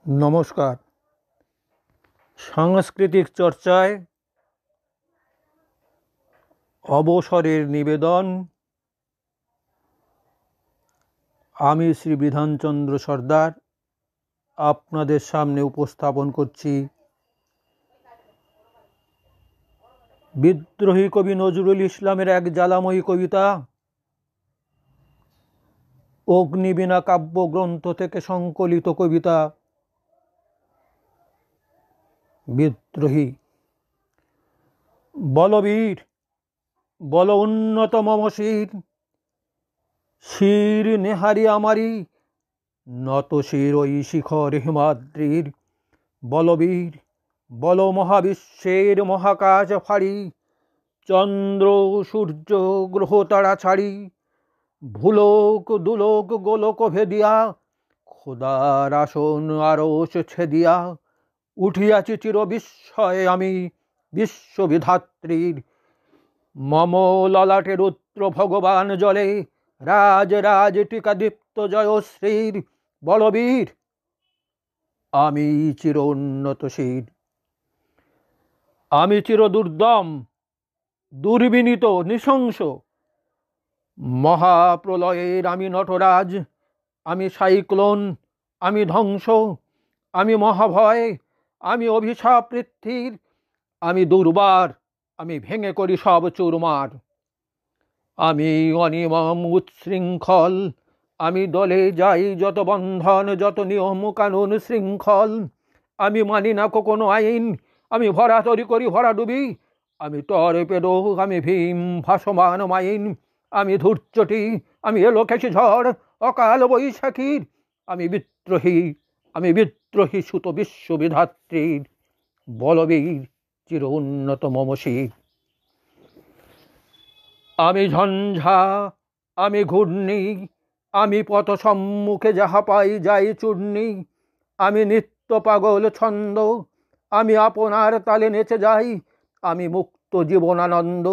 নমস্কার। সাংস্কৃতিক চর্চায় অবসরের নিবেদন। আমি শ্রী বিধানচন্দ্র সর্দার আপনাদের সামনে উপস্থাপন করছি বিদ্রোহী কবি নজরুল ইসলামের এক জ্বালাময়ী কবিতা অগ্নিবীণা কাব্যগ্রন্থ থেকে সংকলিত কবিতা বিদ্রোহী। বলবীর বল উন্নত মম শির, শির নেহারি আমারি নত শির ওই শিখর হিমাদ্রির। বলবীর বল মহাবিশ্বের মহাকাশ ফাড়ি, চন্দ্র সূর্য গ্রহ তারা ছাড়ি। ভুলোক দুলোক গোলক ভেদিয়া, খোদার আসন আরশ ছেদিয়া। উঠিয়াছি চির বিস্ময়ে আমি বিশ্ববিধাত্রীর। মম ললাটে রুদ্র ভগবান জলে, রাজ রাজ টিকা দীপ্ত জয়শ্রীর। বলবীর আমি চির উন্নতশীর, আমি চির দুর্দম দুর্বিনীত নৃশংস। মহাপ্রলয়ের আমি নটরাজ, আমি সাইক্লোন, আমি ধ্বংস, আমি মহাভয়, আমি অভিশাপ পৃথ্বীর। আমি দুর্বার, আমি ভেঙে করি সব চুরমার। আমি অনিয়ম উচ্ছৃঙ্খল, আমি দলে যাই যত বন্ধন, যত নিয়ম কানুন শৃঙ্খল। আমি মানি না কোনো আইন, আমি ভরাতরি করি ভরাডুবি। আমি টর্পেডো, আমি ভীম ভাসমান মাইন। আমি ধূর্চটি, আমি এলোকেশি ঝড় অকাল বৈশাখীর। আমি বিদ্রোহী, আমি বিদ্রোহী সুত বিশ্ববিধাত্রীর। বলবীর চির উন্নত মম শির। আমি ঝঞ্ঝা, আমি ঘূর্ণি, আমি পথ সম্মুখে যাহা পাই যাই চূর্ণি। আমি নিত্য পাগল ছন্দ, আমি আপনার তালে নেচে যাই। আমি মুক্ত জীবনানন্দ,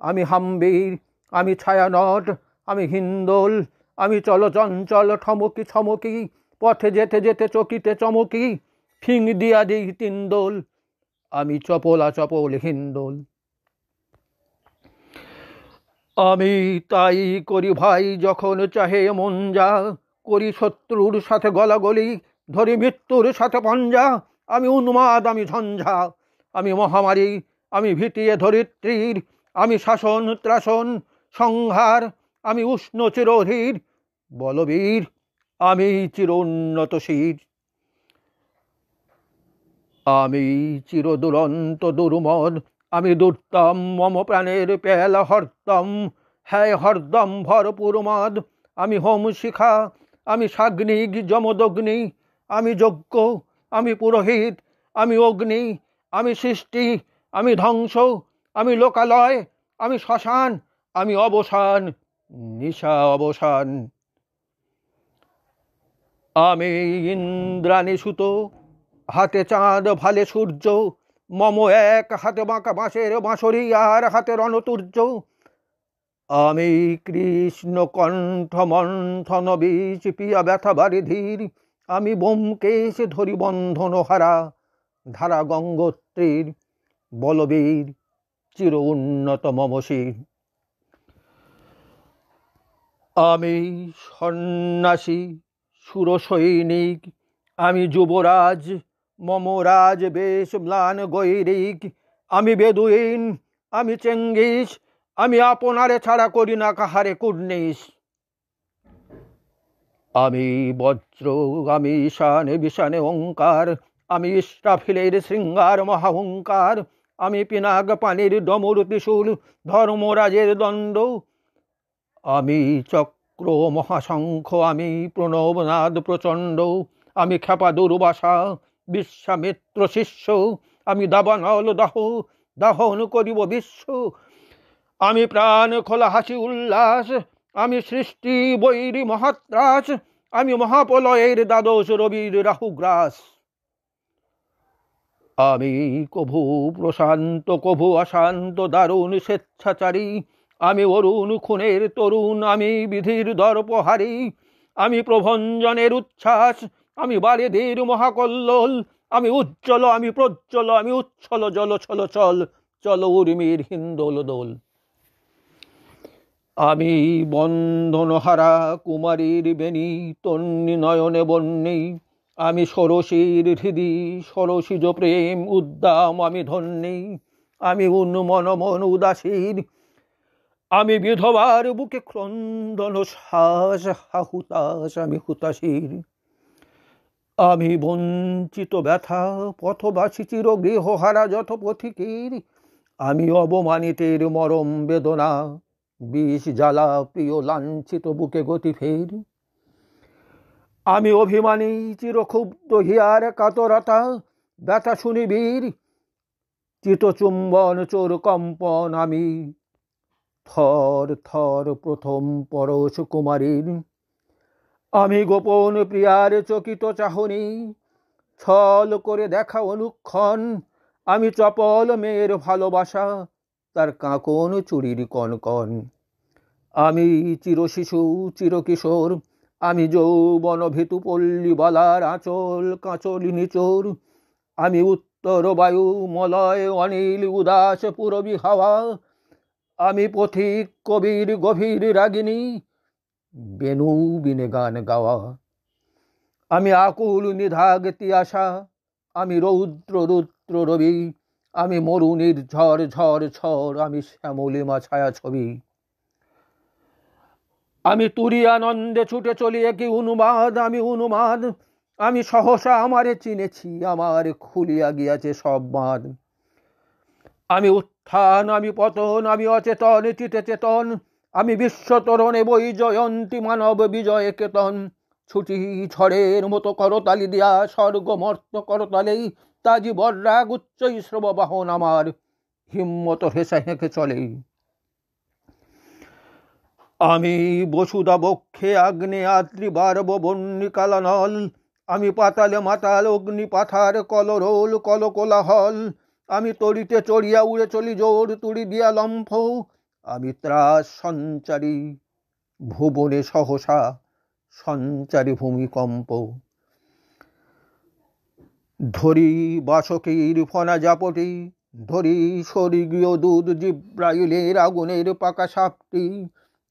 আমি হাম্বির, আমি ছায়ানট, আমি হিন্দোল। আমি চলচঞ্চল ঠমকি ছমকি, পথে যেতে যেতে চকিতে চমকি। ফিং দিয়া দিই তিনদোল, আমি চপলা চপল হিন্দোল। আমি তাই করি ভাই যখন চাহে মন যা, করি শত্রুর সাথে গলাগলি, ধরি মৃত্যুর সাথে পঞ্জা। আমি উন্মাদ, আমি ঝঞ্ঝা, আমি মহামারী, আমি ভীতিয়ে ধরিত্রীর। আমি শাসন ত্রাসন সংহার, আমি উষ্ণ চিরধীর। বলবীর আমি চির উন্নতশীর, আমি চির দুরন্ত দুর্মদ। আমি দুর্দম, মম প্রাণের পেলা হরদম, হ্যাঁ হরদম ভরপুর মদ। আমি হোম শিখা, আমি সাগ্নিক যমদগ্নি। আমি যজ্ঞ, আমি পুরোহিত, আমি অগ্নি। আমি সৃষ্টি, আমি ধ্বংস, আমি লোকালয়, আমি শ্মশান, আমি অবসান, নিশা অবসান। আমি ইন্দ্রাণী সুত, হাতে চাঁদ ভালে সূর্য। মম এক হাতে বাঁকা বাঁশের বাঁশরি, আর হাতে রণতুর্য। আমি কৃষ্ণ কণ্ঠ মন্থন বীজ পিয়া ব্যথা বাড়ি ধীর। আমি ব্যোমকেশ ধরি বন্ধন হারা ধারা গঙ্গোত্রীর। বলবীর চির উন্নত মম শির। আমি সন্ন্যাসী সুর সৈনিক, আমি যুবরাজ, মম রাজ বেশ ম্লান গৈরিক। আমি বেদুইন, আমি চেঙ্গিস, আমি আপনারে ছাড়া করি না কাহারে কুর্নিশ। আমি বজ্র, আমি ঈশানে বিশানে ওঙ্কার। আমি ইস্রাফিলের শৃঙ্গার মহাহুঙ্কার। আমি পিনাক পানির ডমরু ত্রিশূল, ধর্মরাজের দণ্ড। আমি চক্র মহাশঙ্খ, আমি প্রণবনাদ প্রচণ্ড। আমি ক্ষেপা দুর্বাসা, বিশ্বামিত্র শিষ্য। আমি দাবানল দাহ, দাহন করিব বিশ্ব। আমি প্রাণ খোলা হাসি উল্লাস, আমি সৃষ্টি বৈরী মহাত্রাস। আমি মহাপ্রলয়ের দ্বাদশ রবির রাহুগ্রাস। আমি কভু প্রশান্ত কভু অশান্ত দারুণ স্বেচ্ছাচারী। আমি অরুণ খুনের তরুণ, আমি বিধির দর্পহারী। আমি প্রভঞ্জনের উচ্ছ্বাস, আমি বারেদের মহাকল্লোল, আমি উজ্জ্বল, আমি প্রজ্জ্বল, আমি উচ্ছল জল ছল চল, চল উর্মির হিন্দোল দোল। আমি বন্ধনহারা কুমারীর বেণী তন্নি নয়নে বন্যী, আমি ষোড়শীর হৃদি ষোড়শীজ প্রেম উদ্দাম আমি ধন্যী, আমি উন্মন মন উদাসীর, আমি বিধবার বুকে ক্রন্দন শ্বাস হাহুতাস আমি হুতাশীর। আমি বঞ্চিত ব্যথা পথবাসী চির গৃহহারা যত পথিকের, আমি অবমানিতের মরম বেদনা বিষ জ্বালা প্রিয় লাঞ্ছিত বুকে গতি ফের। আমি অভিমানী চিরক্ষুব্ধ হিয়ার কাতরতা ব্যথা শুনিবীর, চিতচুম্বন চোর কম্পন আমি থর থর প্রথম পরশ কুমারীর। আমি গোপন প্রিয়ার চকিত চাহনি ছল করে দেখা অনুক্ষণ, আমি চপল মেয়ের ভালোবাসা তার কাঁকন চুরির কনকন। আমি চিরশিশু চিরকিশোর, আমি যৌবন ভীতু পল্লী বালার আঁচল কাঁচলি নিচোর, আমি উত্তর বায়ু মলয় অনিল উদাস পুরবী হাওয়া, আমি পথিক কবির গভীর রাগিনী বেনু বিনে গান গাওয়া। আমি আকুল নিধাগ তিয়াসা, আমি রৌদ্র রুদ্র রবি, আমি মরুনির ঝড় ঝড় ঝড়, আমি শ্যামলিমা ছায়া ছবি। আমি তুরিয়ানন্দে ছুটে চলি কি উন্মাদ, আমি উন্মাদ, আমি সহসা আমারে চিনেছি, আমার খুলিয়া গিয়াছে সব বাঁধ। আমি উত্থান, আমি পতন, আমি অচেতন চিতে চেতন, আমি বিশ্বতরণে বই জয়ন্তী মানব বিজয় কেতন। ছুটি ঝড়ের মতো করতালি দিয়া স্বর্গ মর্ত করতালেই, তাজি বর্রাগ উচ্চ শ্রব বাহন আমার হিম্মত হেসে হেঁকে চলে। আমি বসুদা বক্ষে আগ্নে আদ্রি বারব বন্যী কালানল, আমি পাতালে মাতাল অগ্নি পাথার কলরোল কল কোলাহল, আমি তড়িতে চড়িয়া উড়ে চলি জোর তুড়ি দিয়া লম্ফ, আমি ত্রাস সঞ্চারী ভুবনে সহসা সঞ্চারী ভূমিকম্প। ধরি বাসকীর ফনা জাপটি, ধরি স্বর্গীয় দুধ জিব্রাইলের আগুনের পাকা সাপটি,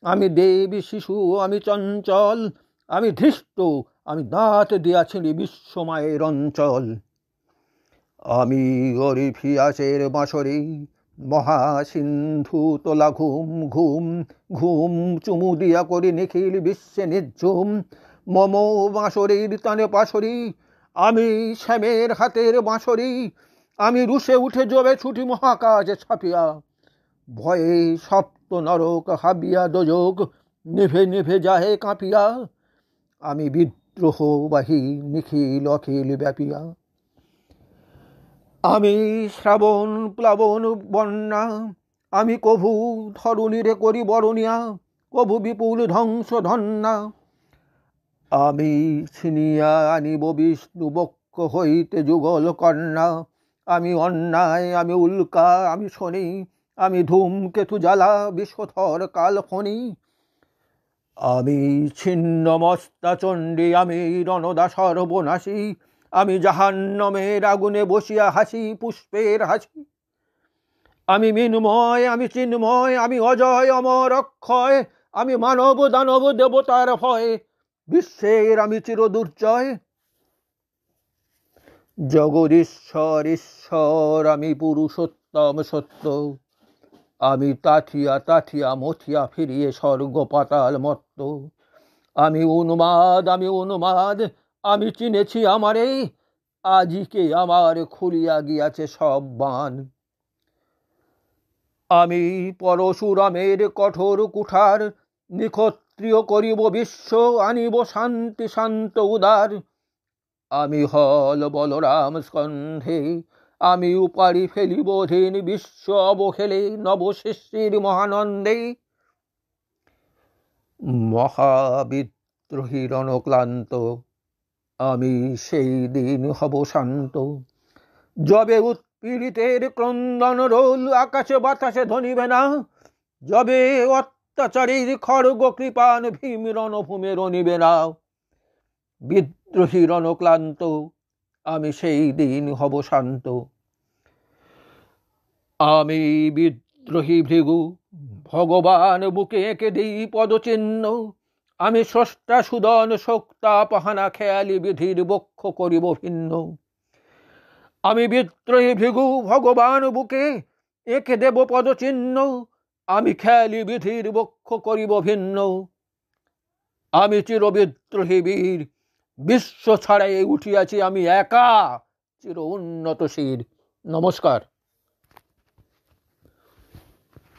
আমি দেবী শিশু, আমি চঞ্চল, আমি ধৃষ্ট, আমি দাঁত দিয়াছিলি বিশ্বমায়ের অঞ্চল। আমি অরিফিয়াসের বাঁশরি মহাসিন্ধু তোলা ঘুম ঘুম ঘুম, চুমু দিয়া করি নিখিল বিশ্বে নির্ঝুম, মম বাঁশরির তানে পাশরি, আমি শ্যামের হাতের বাঁশরি, আমি রুষে উঠে জবে ছুটি মহাকাশে ছাপিয়া, ভয়ে সপ্ত নরক হাবিয়া দোজক নিভে নিভে যাহে কাঁপিয়া, আমি বিদ্রোহবাহী নিখিল অখিল ব্যাপিয়া। আমি শ্রাবণ প্লাবন বন্যা, আমি কভু ধরণীরে করি বরণিয়া, কভু বিপুল ধ্বংস ধন্যা, আমি ছিনিয়া আনিব বিষ্ণু বক্ষ হইতে যুগল কন্যা, আমি অন্যায়, আমি উল্কা, আমি শনি, আমি ধূমকেতু জ্বালা বিষধর কালখনি, আমি ছিন্ন মস্তা চণ্ডী, আমি রণদা সর্বনাশী, আমি জাহান্নমের আগুনে বসিয়া হাসি পুষ্পের হাসি, আমি মিন্ময়, আমি চিন্ময়, আমি অজয় অমর অক্ষয়, আমি মানব দানব দেবতার ভয়, বিশ্বের আমি চির দুর্জয়। জগদীশ্বর ঈশ্বর, আমি পুরুষোত্তম সত্য, আমি তাথিয়া তাথিয়া মথিয়া ফিরিয়ে স্বর্গ পাতাল মত্ত, আমি উন্মাদ, আমি উন্মাদ, আমি চিনেছি আমারে, আজিকে আমার খুলিয়া গিয়াছে সব বান। আমি পরশুরামের কঠোর কুঠার, নিক্ষত্রিয় করিব বিশ্ব, আনিব শান্তি শান্ত উদার, আমি হল বলরাম স্কন্ধে, আমি উপাড়ি ফেলিব ধীন বিশ্ব অবহেলে নবশিষ্যির মহানন্দে। মহাবিদ্রোহী রণক্লান্ত, আমি সেই দিন হব শান্ত, যবে উৎপীড়িতের ক্রন্দন রোল আকাশে বাতাসে ধ্বনিবে না, যবে অত্যাচারীর খড়গ কৃপান ভীম রণভূমে রণিবে না, বিদ্রোহী রণক্লান্ত, আমি সেই দিন হব শান্ত। আমি বিদ্রোহী ভৃগু, ভগবান বুকে এঁকে দিই পদচিহ্ন। আমি স্রষ্টা সুদন শক্তা পাহানা খেয়ালি বিধির বক্ষ করিব ভিন্ন। আমি বিদ্রোহী ভৃগু, ভগবান বুকে এঁকে দেব পদচিহ্ন। আমি খেয়ালি বিধির বক্ষ করিব ভিন্ন। আমি চিরবিদ্রোহী বীর, বিশ্ব ছাড়াই উঠিয়াছি আমি একা, চির উন্নত শির। নমস্কার।